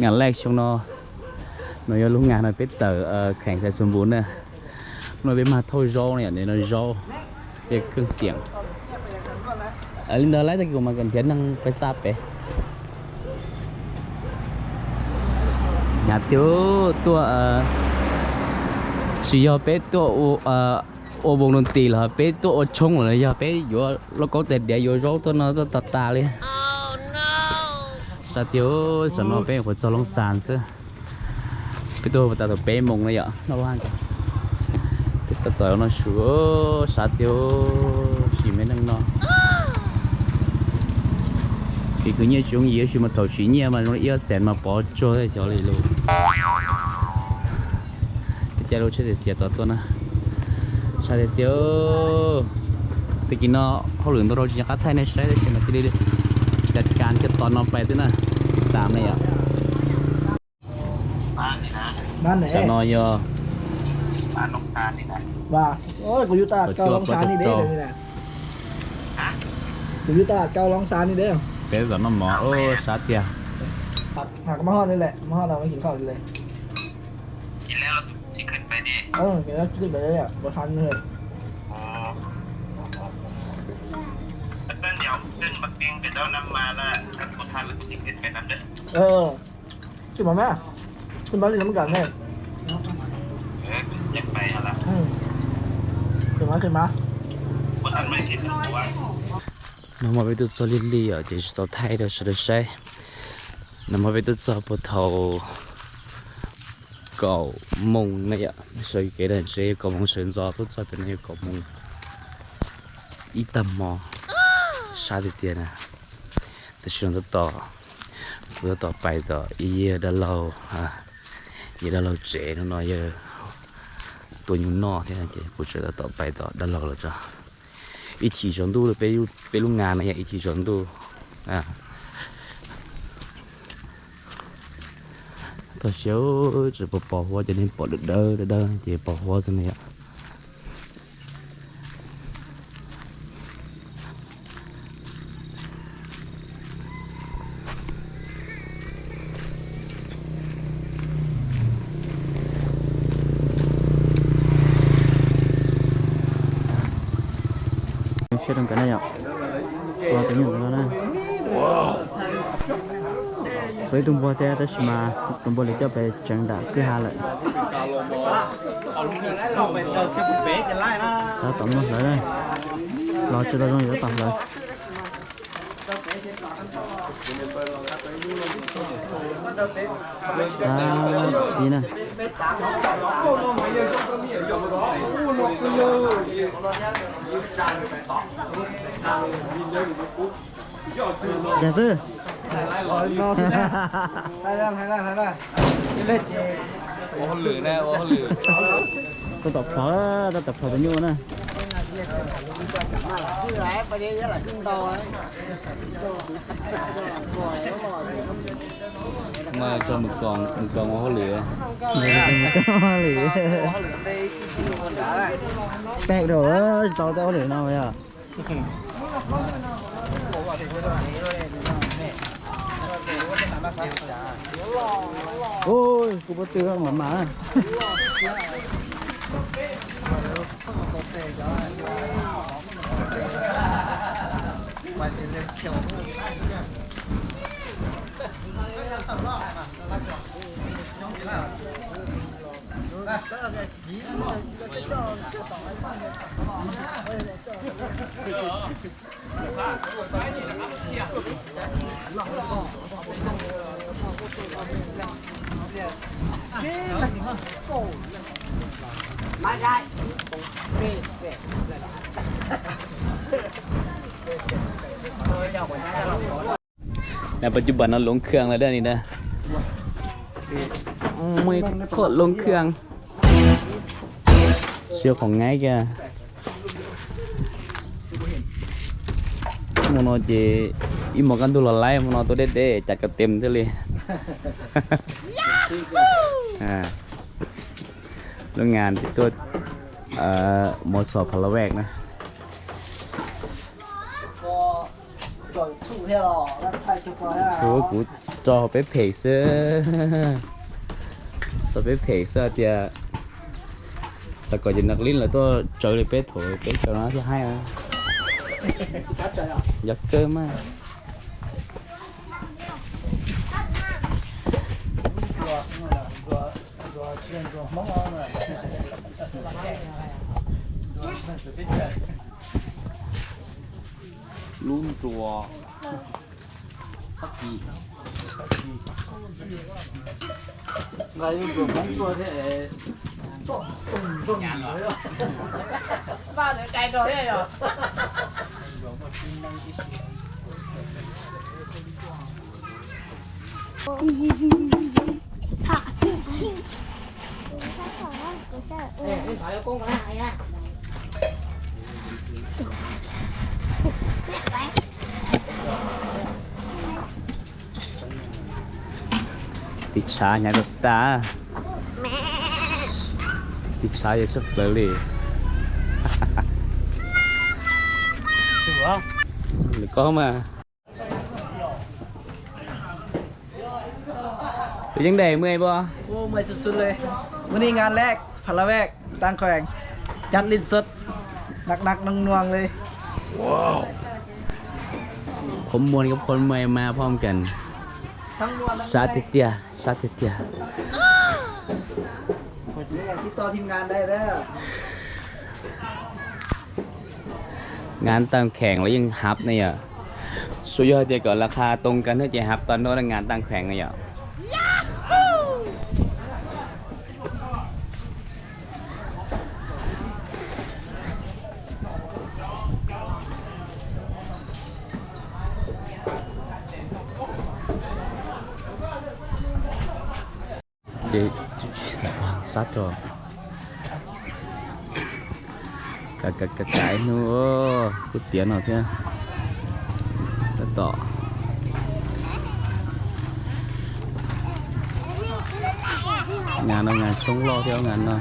งานแรกช่วงนอหน่วยลูกงานมันเป็นเต๋อแข่งใส่สมบูรณ์เนี่ยหน่วยเป็นมาโทโจเนี่ยเนี่ยหน่วยโจเป็นเครื่องเสียงลินเดอร์ไลท์ตะกี้มากันเทียนนั่งไปซาเป๋nhà tiêu tua chỉ do bé tua ô bông nôn tì là bé tua ô chung là do bé vô nó có thể để vô rau tôi nó tạt ta liền sao tiêu sao nó bé phải cho lông sàn chứ bé tua phải tạo bé mông này vậy nó ăn cái tao nó sửa sao tiêu chỉ mấy năng nó thì cứ như chúng gì mà thầu chỉ nhẹ mà nó yêu sẹn mà bỏ trôi cho liền luôn cái cha lô chơi thì tao nè sao để tiêu thì cái nó họ luyện tôi chỉ cắt thay này sai để cho nó cái điจัดการcáiตอนnóไปthế nèตามnày àบ้านไหน sao nói giờ บ้านน้องตาลนี่นะ ว่าโอ้ยกูอยู่ตลาดเก่าลองซานนี่เด้อนี่แหละกูอยู่ตลาดเก่าลองซานนี่เด้อ bé giờ nó mỏ ô sát kìa หากมาฮอดนี่แหละมาฮอดเราไม่กินข้าวเลย กินแล้วเราสิขึ้นไปดิ กินแล้วขึ้นไปเลยอ่ะบ่ทันเลย อ๋อแต่เต้นเดี๋ยวเต้นบักเตียงเดี๋ยวน้ำมาแล้วกันกูทานแล้วกูสิขึ้นไปน้ำเด้อ ขึ้นมาแม่ขึ้นมาเลยน้ำกันแม่ อยากไปอะไร ขึ้นมา กูทันไม่คิดถึงตัว nó mà bây giờ cho liên li ở chỉ tao thay được sự sai nó mà bây giờ cho bộ thầu cầu mông này ạ rồi cái đàn xe cầu mông sơn gió tốt cho cái này cầu mông ít tầm mò xa thì tiền à tôi chuyện tôi tỏ bài tỏ ý đã lâu ý đã lâu trẻ nó nói giờ tôi nhung no thế này chị cô chơi tỏ bài tỏ đã lâu rồi cho ít chỉ chọn tu là bé lúc ngàn này ít chỉ chọn tu tôi xíu chỉ bỏ hoa cho nên bỏ được đỡ chỉ bỏ hoa thế này ạ sẽ trong cái này ạ qua cái nhung nó này với tung bò té tới mà tung bò lấy cho về chẳng đã cứ hà lại ta tổng nó lại đây lo cho tao nó tổng lại đi nè giả sư Thái Lan lên ô lử nè ô lử tôi tập phở bao nhiêu nè mà cho một con ô lử bẹt rồi tao ô lử nào vậy à ôi cô bắt tiêu không màในปัจจุบันเราลงเครื่องแล้วได้นี่นะไม่โคตรลงเครื่องเชื่อของง่ายแกโมโนเจอีหมอกันตัวละลายโมโนตัวเด็ดๆจัดกันเต็มเลยโรงงานที่ตัวมอสอบพลแวกนะ搞吐掉了，那太奇怪了。我估做俾皮色，做俾皮色啲，實個人นักลิ้นเลยตัวจอยเลยเป็ดถอยเป็ดตัวนั้นที่ให้อะยักเกินมากรุ่นตัว那有个工作的，爸的该着的哟。哎，你啥要公干啥呀？ ติดชาอย่างตาติดชาอย่าชอบเลยหรือก็มาเป็นยังไงเมื่อยบ่ โอ้เมื่อยสุดๆเลยวันนี้งานแรกพลแวกตั้งแข่งจัดลิ้นสดหนักๆน่วงๆเลย ผมมวนกับคนเมื่อยมาพร้อมกัน ทั้งมวล ซาติเตียซาติเตีย อย่างที่ต่อทีมงานได้แล้ว งานตั้งแข่งแล้วยังฮับเนี่ยสุดยอดเดียวก่อนราคาตรงกันถ้าจะฮับตอนโน้นงานตั้งแข่งเนี่ยchị sát rồi cả cái nữa chút tiền nào thế rất to ngàn đâu ngàn sống lo theo ngàn đâu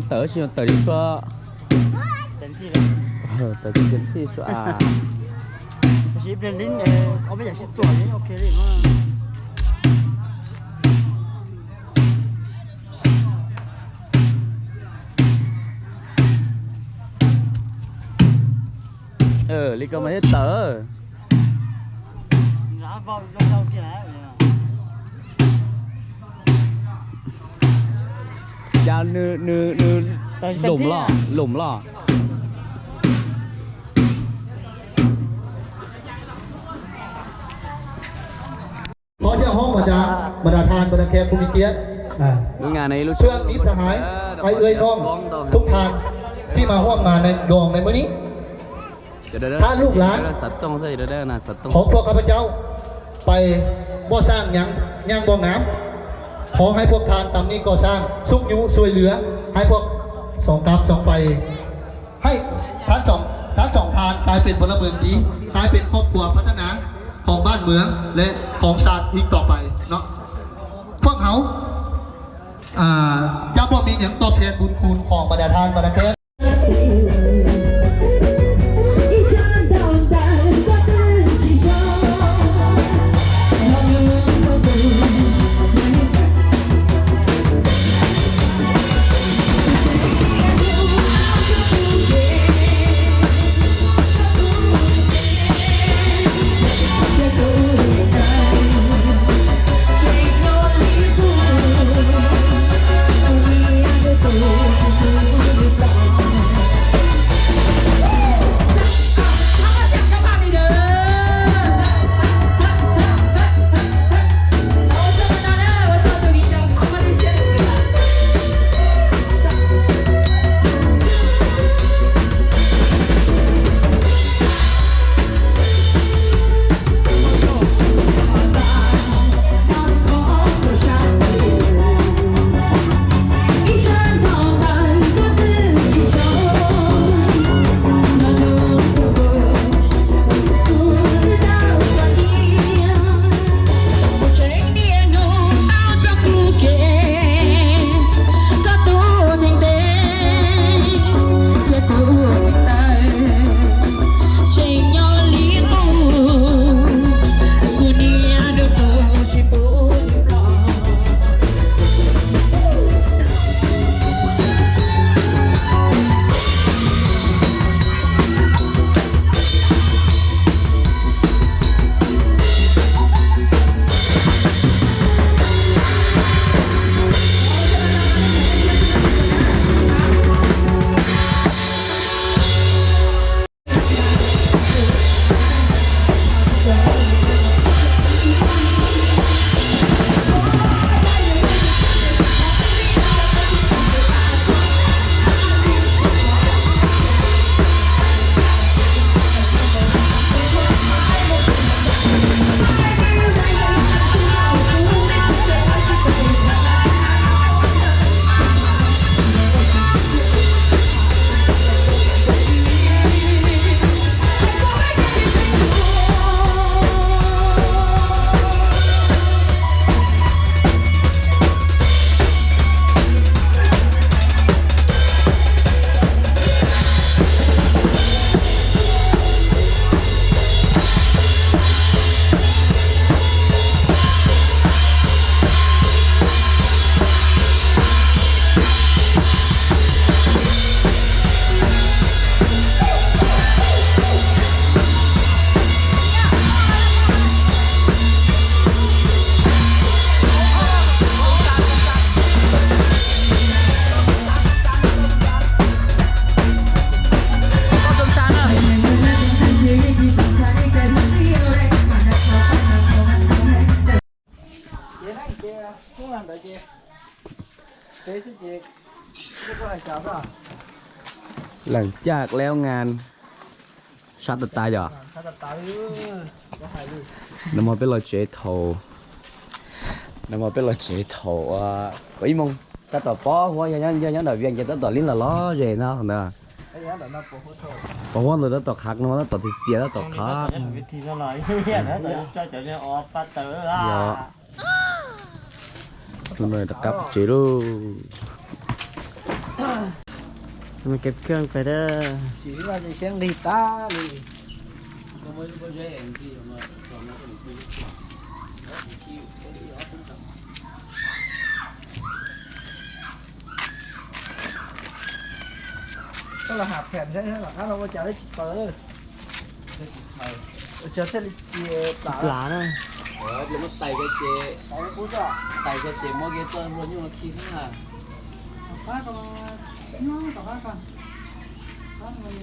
tớ xin tớ đi cho tớ đi đến thì cho à chỉ bên lính có bây giờ sẽ chuẩn đấy ok đấy mà lý cơ mà hết tớ đã vào trong đâu kia đấy ra nư lủng lọ ขอเที่ยวห้องบรรดาทานบรรดาแขกผู้มีเกียรติ งานในรู้ เชื่องมิตรสหายไปเอ่ยน้องทุกทานที่มาร่วมงานในดวงในมื้อนี้ถ้าลูกหลาน สัตว์ต้องใช่ได้นะสัตว์ต้อง ของพวกข้าพเจ้าไปบ่สร้างยังบ่งามขอให้พวกทานตามนี้ก่อสร้างสุขยุช่วยเหลือให้พวกสองกราบสองไฟให้ทั้งสองทานกลายเป็นพลเมืองดีกลายเป็นครอบครัวพัฒนาของบ้านเมืองและของศาสตร์อีกต่อไปเนาะพวกเขาจะบ่มีอย่างตอบแทนบุญคุณของบรรดาทานบรรดาแขก tế sức gì cái có ai chào đó หลังจากแล้วงานชัดตายจ้ะ sao tập tới có phải đi น้ำมันเป็นรอยเจ๊โถน้ำมันเป็นรอยเจ๊โถý mong ta tỏ bó hoa nhà đầu viên ta tỏ lính là ló rề nó nè cái đó là nó bộ hỗ trợ bó hoa rồi ta tỏ khác nó tỏ thì chia nó tỏ khác วิธีเท่าไหร่เนี่ยนะแต่เจ้าเจ้าเนี่ยออกปัตเตอร์อ่ะ dạ rồi ta cặp chế luôn mình kẹpเครื่องไปเด้อ chỉ là gì xem đi ta đi đó là hạt thèm thế là nó có chả đấy tớ chờ thế là tả ปลาเนาะเดี๋ยวมันไต่กระเจ tả nó cút rồi ไต่กระเจมอเกเตอร์ล้วนอยู่มาคิดนะ phát còn nó tỏ phát còn phát mình